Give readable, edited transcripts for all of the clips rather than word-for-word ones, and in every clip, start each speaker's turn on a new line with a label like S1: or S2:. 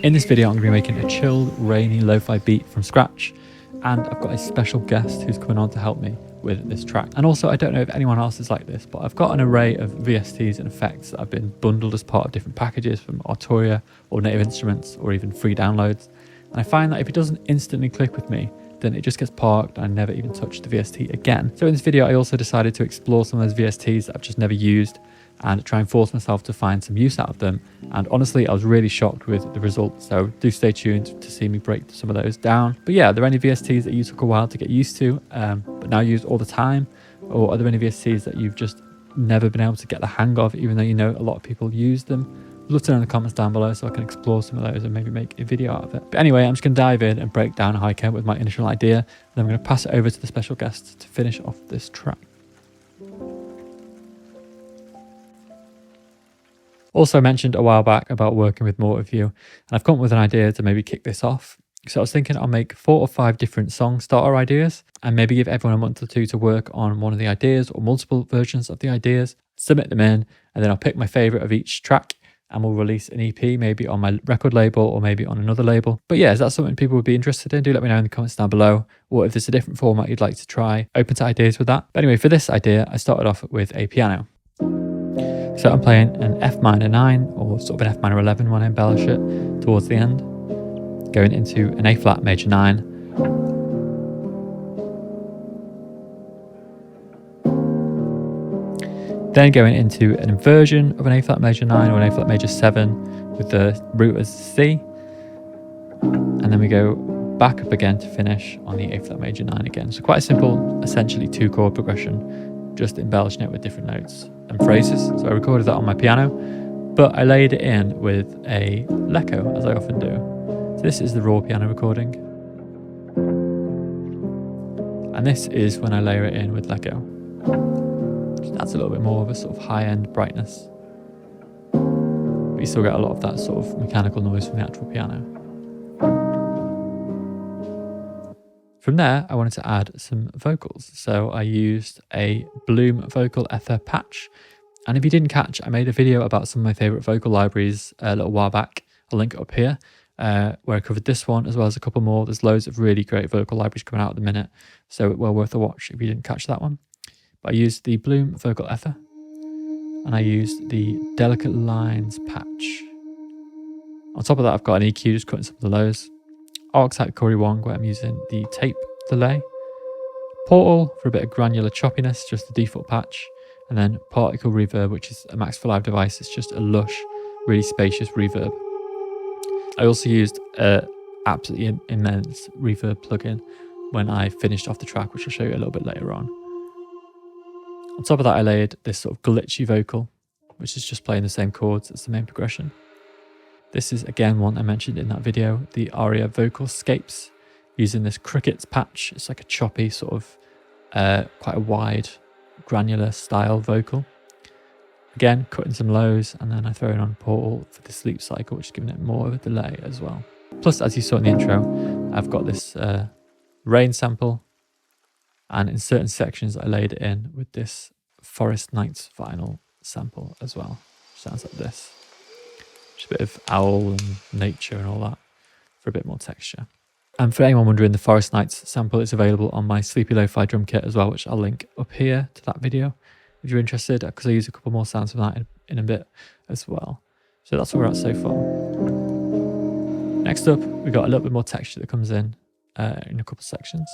S1: In this video, I'm going to be making a chilled, rainy lo-fi beat from scratch, and I've got a special guest who's coming on to help me with this track. And also, I don't know if anyone else is like this, but I've got an array of VSTs and effects that have been bundled as part of different packages from Arturia or Native Instruments or even free downloads. And I find that if it doesn't instantly click with me, then it just gets parked and I never even touch the VST again. So in this video, I also decided to explore some of those VSTs that I've just never used and try and force myself to find some use out of them. And honestly, I was really shocked with the results. So do stay tuned to see me break some of those down. But yeah, are there any VSTs that you took a while to get used to, but now use all the time? Or are there any VSTs that you've just never been able to get the hang of, even though you know a lot of people use them? I'd love to know in the comments down below so I can explore some of those and maybe make a video out of it. But anyway, I'm just going to dive in and break down how I came up with my initial idea. And then I'm going to pass it over to the special guest to finish off this track. Also mentioned a while back about working with more of you, and I've come up with an idea to maybe kick this off. So I was thinking I'll make 4 or 5 different song starter ideas and maybe give everyone a month or 2 to work on one of the ideas or multiple versions of the ideas, submit them in, and then I'll pick my favorite of each track and we'll release an EP maybe on my record label or maybe on another label. But yeah, is that something people would be interested in? Do let me know in the comments down below, or if there's a different format you'd like to try. Open to ideas with that. But anyway, for this idea, I started off with a piano. So I'm playing an F minor 9 or sort of an F minor 11 when I embellish it towards the end, going into an A flat major 9, then going into an inversion of an A flat major 9 or an A flat major 7 with the root as C, and then we go back up again to finish on the A flat major 9 again. So quite a simple, essentially 2-chord progression, just embellishing it with different notes and phrases. So I recorded that on my piano, but I laid it in with a Leco, as I often do. So this is the raw piano recording, and this is when I layer it in with Leco. Which adds a little bit more of a sort of high-end brightness, but you still get a lot of that sort of mechanical noise from the actual piano. From there, I wanted to add some vocals. So I used a Bloom vocal ether patch. And if you didn't catch, I made a video about some of my favorite vocal libraries a little while back. I'll link it up here, where I covered this one as well as a couple more. There's loads of really great vocal libraries coming out at the minute, so well worth a watch if you didn't catch that one. But I used the Bloom vocal ether, and I used the Delicate Lines patch. On top of that, I've got an EQ, just cutting some of the lows. Archetype Corey Wong, where I'm using the tape delay. Portal for a bit of granular choppiness, just the default patch. And then Particle Reverb, which is a Max for Live device. It's just a lush, really spacious reverb. I also used an absolutely immense reverb plugin when I finished off the track, which I'll show you a little bit later on. On top of that, I layered this sort of glitchy vocal, which is just playing the same chords as the main progression. This is again one I mentioned in that video, the Aria Vocalscapes, using this Crickets patch. It's like a choppy sort of, quite a wide, granular style vocal. Again, cutting some lows, and then I throw in on Portal for the sleep cycle, which is giving it more of a delay as well. Plus, as you saw in the intro, I've got this rain sample, and in certain sections I laid it in with this Forest Nights vinyl sample as well. Sounds like this. Just a bit of owl and nature and all that for a bit more texture. And for anyone wondering, the Forest Nights sample is available on my Sleepy Lo-Fi drum kit as well, which I'll link up here to that video if you're interested, because I use a couple more sounds from that in a bit as well. So that's where we're at so far. Next up, we've got a little bit more texture that comes in a couple sections.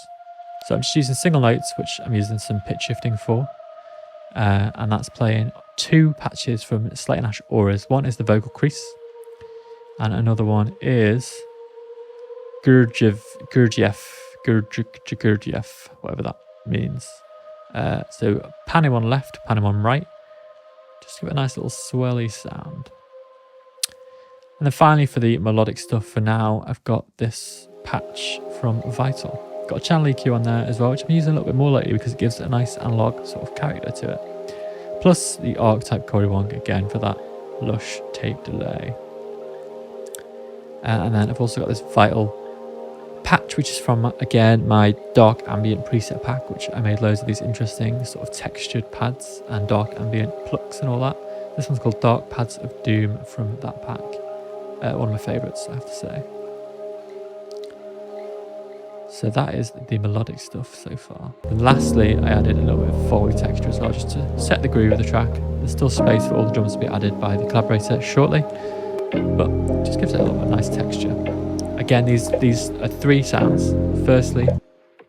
S1: So I'm just using single notes, which I'm using some pitch shifting for. And that's playing 2 patches from Slate & Ash Auras. One is the vocal crease, and another one is Gurdjieff, whatever that means. So panning on left, panning on right, just give it a nice little swirly sound. And then finally, for the melodic stuff for now, I've got this patch from Vital. Got a channel EQ on there as well, which I'm using a little bit more lately because it gives it a nice analog sort of character to it. Plus the Archetype Corey Wong again for that lush tape delay. And then I've also got this Vital patch, which is from, again, my dark ambient preset pack, which I made loads of these interesting sort of textured pads and dark ambient plucks and all that. This one's called Dark Pads of Doom from that pack. One of my favorites, I have to say. So that is the melodic stuff so far. And lastly, I added a little bit of Foley texture as well, just to set the groove of the track. There's still space for all the drums to be added by the collaborator shortly, but just gives it a little bit of nice texture. Again, these are 3 sounds. Firstly,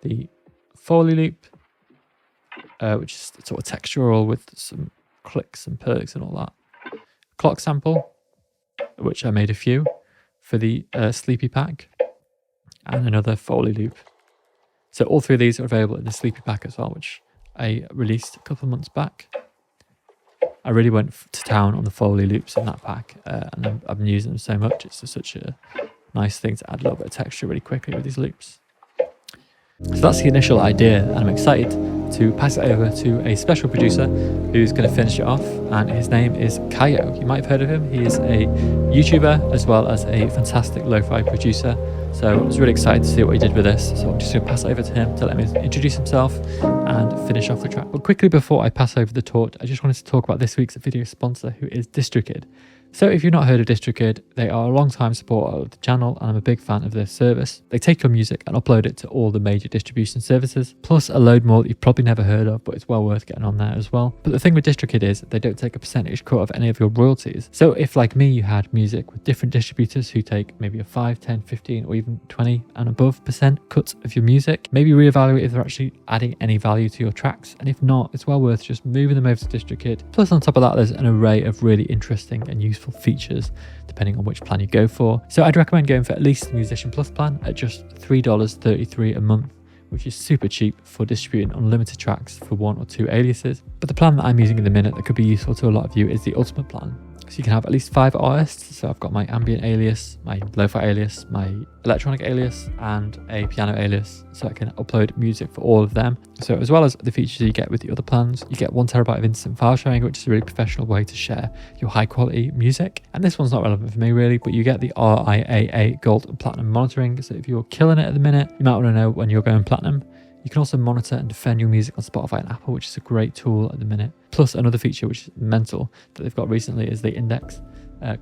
S1: the Foley loop, which is sort of textural with some clicks and perks and all that. Clock sample, which I made a few for the Sleepy pack, and another Foley loop. So all 3 of these are available in the Sleepy pack as well, which I released a couple of months back. I really went to town on the Foley loops in that pack, and I've been using them so much. It's just such a nice thing to add a little bit of texture really quickly with these loops. So that's the initial idea, and I'm excited to pass it over to a special producer who's going to finish it off, and his name is Kayo. You might have heard of him. He is a YouTuber as well as a fantastic lo-fi producer. So I was really excited to see what he did with this. So I'm just going to pass it over to him to let him introduce himself and finish off the track. But quickly before I pass over the torch, I just wanted to talk about this week's video sponsor, who is DistroKid. So if you've not heard of DistroKid, they are a long-time supporter of the channel, and I'm a big fan of their service. They take your music and upload it to all the major distribution services, plus a load more that you've probably never heard of, but it's well worth getting on there as well. But the thing with DistroKid is they don't take a percentage cut of any of your royalties. So if, like me, you had music with different distributors who take maybe a 5, 10, 15 or even 20 and above % cut of your music, maybe reevaluate if they're actually adding any value to your tracks. And if not, it's well worth just moving them over to DistroKid. Plus on top of that, there's an array of really interesting and useful features depending on which plan you go for. So I'd recommend going for at least the Musician Plus plan at just $3.33 a month, which is super cheap for distributing unlimited tracks for 1 or 2 aliases. But the plan that I'm using in the minute that could be useful to a lot of you is the Ultimate plan. So you can have at least 5 artists. So I've got my ambient alias, my lo-fi alias, my electronic alias, and a piano alias. So I can upload music for all of them. So as well as the features you get with the other plans, you get 1 terabyte of instant file sharing, which is a really professional way to share your high quality music. And this one's not relevant for me really, but you get the RIAA Gold and Platinum monitoring. So if you're killing it at the minute, you might want to know when you're going platinum. You can also monitor and defend your music on Spotify and Apple, which is a great tool at the minute. Plus another feature which is mental that they've got recently is they index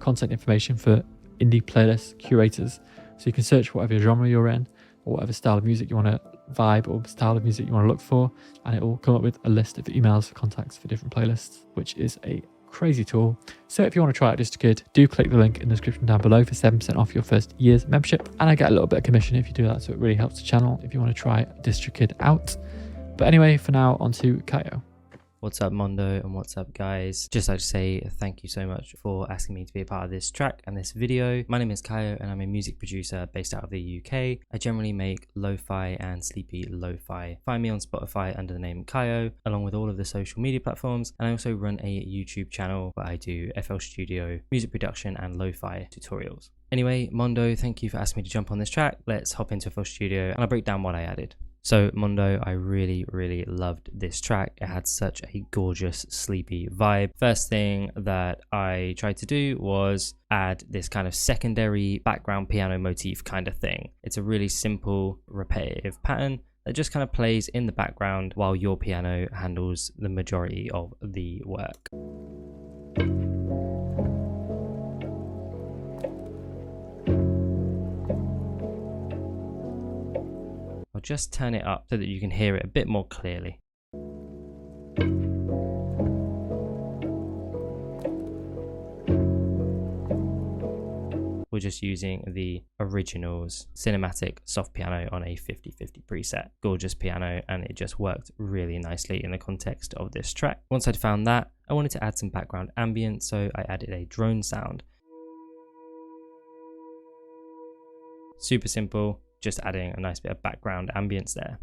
S1: content information for indie playlist curators. So you can search whatever genre you're in or whatever style of music you want to vibe or style of music you want to look for, and it will come up with a list of emails for contacts for different playlists, which is a crazy tool. So if you want to try out DistroKid, do click the link in the description down below for 7% off your first year's membership, and I get a little bit of commission if you do that, so it really helps the channel if you want to try DistroKid out. But anyway, for now, on to Kayo.
S2: What's up, Mondo, and what's up, guys? Just like to say thank you so much for asking me to be a part of this track and this video. My name is Kayo, and I'm a music producer based out of the UK. I generally make lo-fi and sleepy lo-fi. Find me on Spotify under the name Kayo, along with all of the social media platforms, and I also run a YouTube channel where I do FL Studio, music production, and lo-fi tutorials. Anyway, Mondo, thank you for asking me to jump on this track. Let's hop into FL Studio, and I'll break down what I added. So Mondo, I really loved this track. It had such a gorgeous sleepy vibe. First thing that I tried to do was add this kind of secondary background piano motif kind of thing. It's a really simple repetitive pattern that just kind of plays in the background while your piano handles the majority of the work. I'll just turn it up so that you can hear it a bit more clearly. We're just using the original's cinematic soft piano on a 50/50 preset. Gorgeous piano, and it just worked really nicely in the context of this track. Once I'd found that, I wanted to add some background ambience, so I added a drone sound. Super simple. Just adding a nice bit of background ambience there.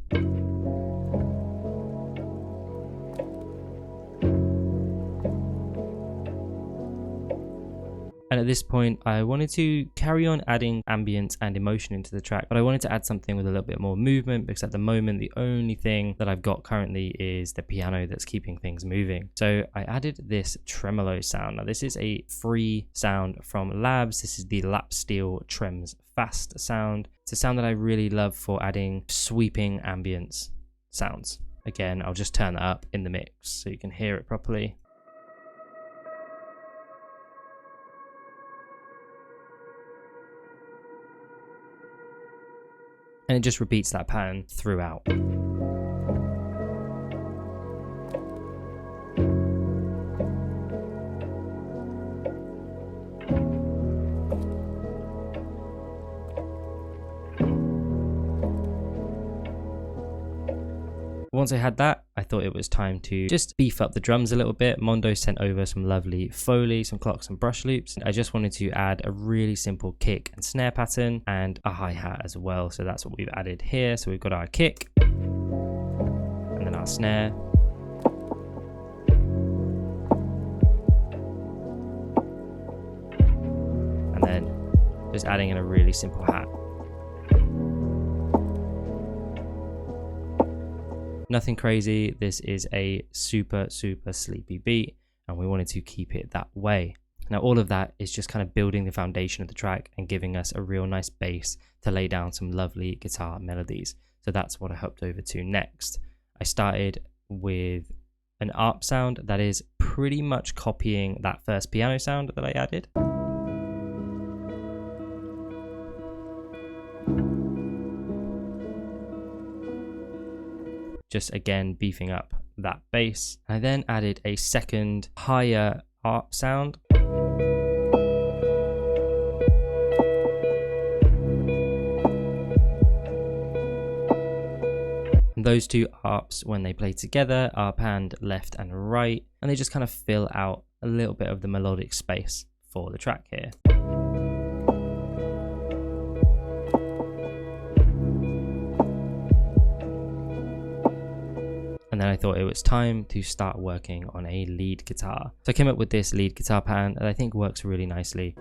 S2: And at this point, I wanted to carry on adding ambience and emotion into the track, but I wanted to add something with a little bit more movement, because at the moment, the only thing that I've got currently is the piano that's keeping things moving. So I added this tremolo sound. Now this is a free sound from Labs. This is the Lap Steel Trems Fast sound. It's a sound that I really love for adding sweeping ambience sounds. Again, I'll just turn that up in the mix so you can hear it properly. and it just repeats that pattern throughout. Once I had that, I thought it was time to just beef up the drums a little bit. Mondo sent over some lovely Foley, some clocks and brush loops. I just wanted to add a really simple kick and snare pattern and a hi-hat as well. So that's what we've added here. So we've got our kick and then our snare. And then just adding in a really simple hat. Nothing crazy. This is a super sleepy beat and we wanted to keep it that way. Now all of that is just kind of building the foundation of the track and giving us a real nice bass to lay down some lovely guitar melodies. So that's what I hopped over to next. I started with an ARP sound that is pretty much copying that first piano sound that I added. Just again beefing up that bass. I then added a second higher ARP sound. And those two ARPs, when they play together, ARP hand left and right, and they just kind of fill out a little bit of the melodic space for the track here. And then I thought it was time to start working on a lead guitar. So I came up with this lead guitar pattern that I think works really nicely.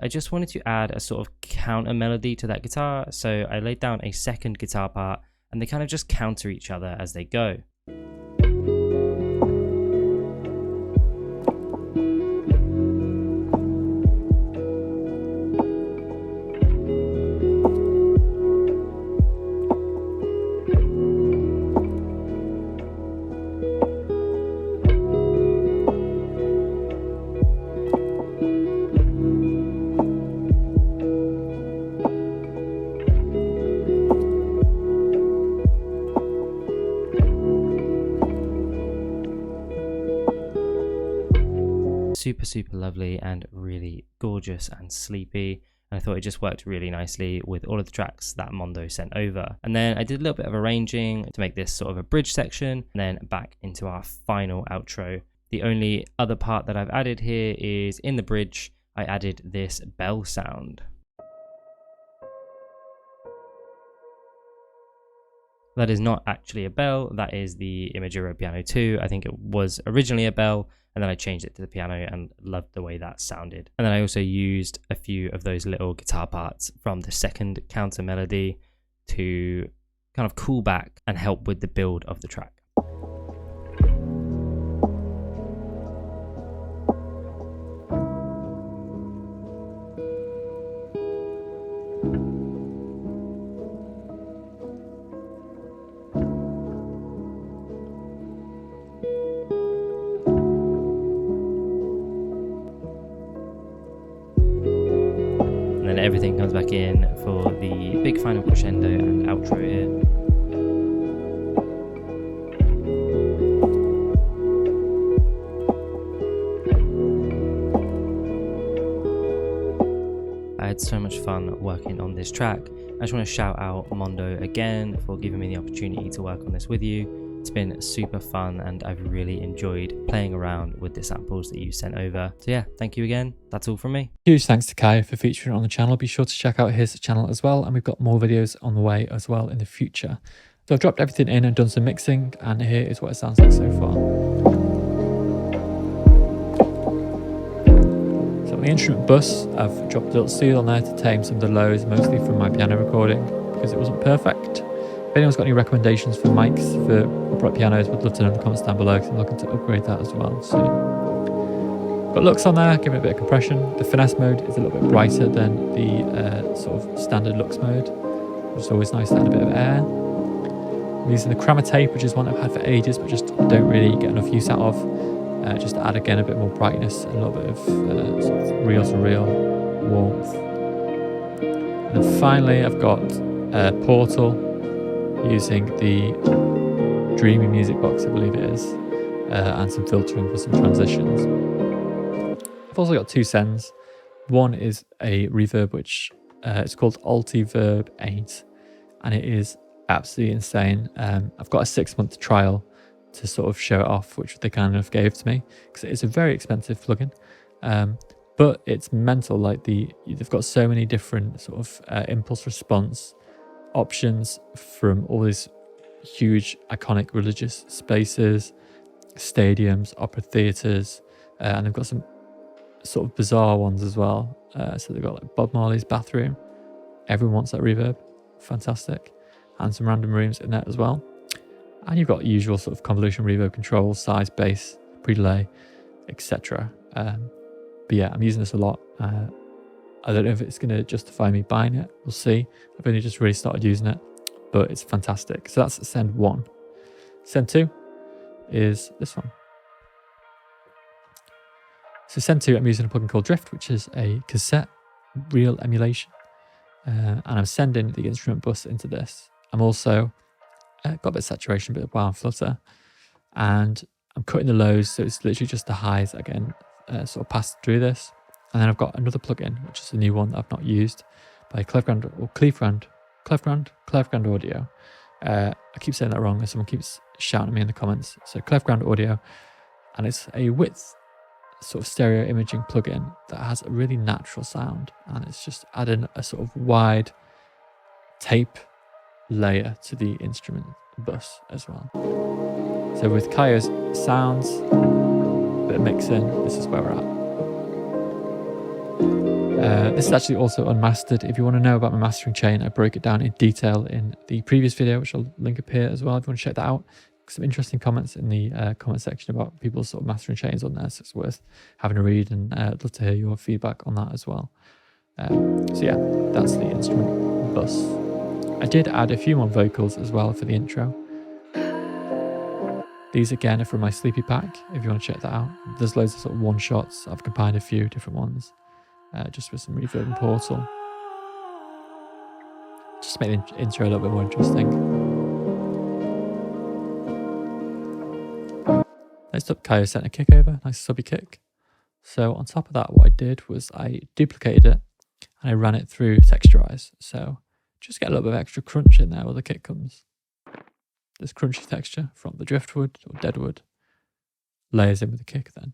S2: I just wanted to add a sort of counter melody to that guitar, so I laid down a second guitar part and they kind of just counter each other as they go. Super lovely and really gorgeous and sleepy, and I thought it just worked really nicely with all of the tracks that Mondo sent over. And then I did a little bit of arranging to make this sort of a bridge section, and then back into our final outro. The only other part that I've added here is in the bridge I added this bell sound. That is not actually a bell, that is the Imagiro Piano 2. I think it was originally a bell, and then I changed it to the piano and loved the way that sounded. And then I also used a few of those little guitar parts from the second counter melody to kind of cool back and help with the build of the track. Everything comes back in for the big final crescendo and outro here. I had so much fun working on this track. I just want to shout out Mondo again for giving me the opportunity to work on this with you. It's been super fun and I've really enjoyed playing around with the samples that you sent over. So yeah, thank you again. That's all from me.
S1: Huge thanks to Kai for featuring on the channel. Be sure to check out his channel as well, and we've got more videos on the way as well in the future. So I've dropped everything in and done some mixing, and here is what it sounds like so far. On the instrument bus, I've dropped a little seal on there to tame some of the lows, mostly from my piano recording, because it wasn't perfect. If anyone's got any recommendations for mics for upright pianos, would love to know in the comments down below, because I'm looking to upgrade that as well soon. Got Lux on there, giving it a bit of compression. The finesse mode is a little bit brighter than the sort of standard Lux mode, which is always nice to add a bit of air. I'm using the Chroma tape, which is one I've had for ages, but just don't really get enough use out of. Just to add again a bit more brightness and a little bit of sort of reel-to-reel warmth. And then finally, I've got Portal using the Dreamy Music Box, I believe it is, and some filtering for some transitions. I've also got two sends. One is a reverb, which it's called Altiverb 8, and it is absolutely insane. I've got a 6-month trial to sort of show it off, which they kind of gave to me, because it's a very expensive plugin, but it's mental. Like they've got so many different sort of impulse response options from all these huge iconic religious spaces, stadiums, opera theatres, and they've got some sort of bizarre ones as well. So they've got like Bob Marley's bathroom. Everyone wants that reverb, fantastic, and some random rooms in there as well. And you've got usual sort of convolution, reverb control, size, bass, pre-delay, etc. But yeah, I'm using this a lot. I don't know if it's going to justify me buying it. We'll see. I've only just really started using it, but it's fantastic. So that's send 1. Send 2 is this one. So send 2, I'm using a plugin called Drift, which is a cassette reel emulation. And I'm sending the instrument bus into this. I'm also got a bit of saturation, a bit of wow and flutter, and I'm cutting the lows, so it's literally just the highs again, sort of passed through this. And then I've got another plugin, which is a new one that I've not used, by Clevegrand Audio. I keep saying that wrong, someone keeps shouting at me in the comments. So Clevegrand Audio, and it's a width sort of stereo imaging plugin that has a really natural sound, and it's just adding a sort of wide tape layer to the instrument bus as well. So with Kaio's sounds, a bit of mixing, this is where we're at. This is actually also unmastered. If you want to know about my mastering chain, I broke it down in detail in the previous video, which I'll link up here as well if you want to check that out. Some interesting comments in the comment section about people's sort of mastering chains on there, so it's worth having a read, and I'd love to hear your feedback on that as well. So yeah, that's the instrument bus. I did add a few more vocals as well for the intro. These again are from my Sleepy Pack, if you want to check that out. There's loads of sort of one-shots. I've combined a few different ones, just with some reverb and Portal. Just to make the intro a little bit more interesting. Next up, Kaio sent a kick over, nice subby kick. So on top of that, what I did was I duplicated it and I ran it through Texturize. So just get a little bit of extra crunch in there where the kick comes. This crunchy texture from the driftwood or deadwood layers in with the kick then.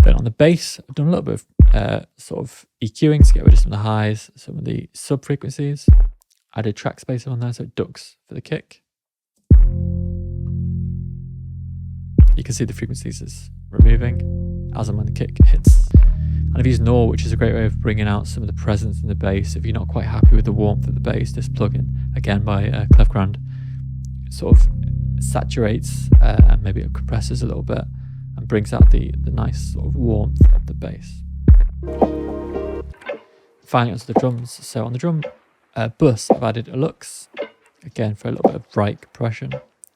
S1: Then on the bass, I've done a little bit of sort of EQing to get rid of some of the highs, some of the sub frequencies. I did track spacer on there so it ducks for the kick. You can see the frequencies is removing as and when the kick hits. And I've used Nor, which is a great way of bringing out some of the presence in the bass. If you're not quite happy with the warmth of the bass, this plugin, again by Clevegrand, sort of saturates and maybe it compresses a little bit and brings out the nice sort of warmth of the bass. Finally onto the drums. So on the drum bus, I've added a Lux, again for a little bit of bright compression.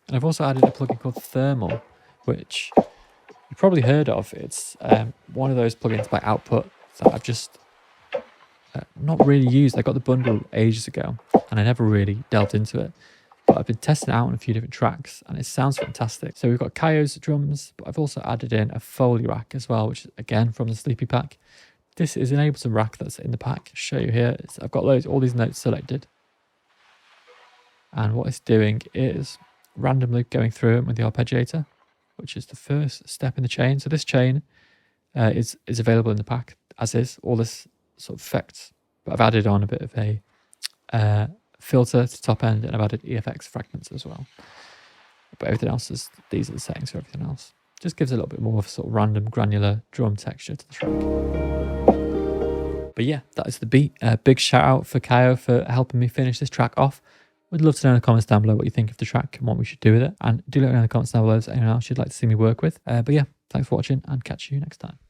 S1: And I've also added a plugin called Thermal, which you've probably heard of. It's one of those plugins by Output that I've just not really used. I got the bundle ages ago and I never really delved into it, but I've been testing it out on a few different tracks and it sounds fantastic. So we've got Kaio's drums, but I've also added in a Foley rack as well, which is again from the Sleepy Pack. This is an Ableton rack that's in the pack. I'll show you here. I've got all these notes selected, and what it's doing is randomly going through it with the arpeggiator, which is the first step in the chain. So this chain is available in the pack, as is all this sort of effects. But I've added on a bit of a filter to top end, and I've added EFX fragments as well. But everything else these are the settings for everything else. Just gives a little bit more of a sort of random granular drum texture to the track. But yeah, that is the beat. Big shout out for Kayo for helping me finish this track off. Would love to know in the comments down below what you think of the track and what we should do with it. And do let me know in the comments down below if there's anyone else you'd like to see me work with. But yeah, thanks for watching and catch you next time.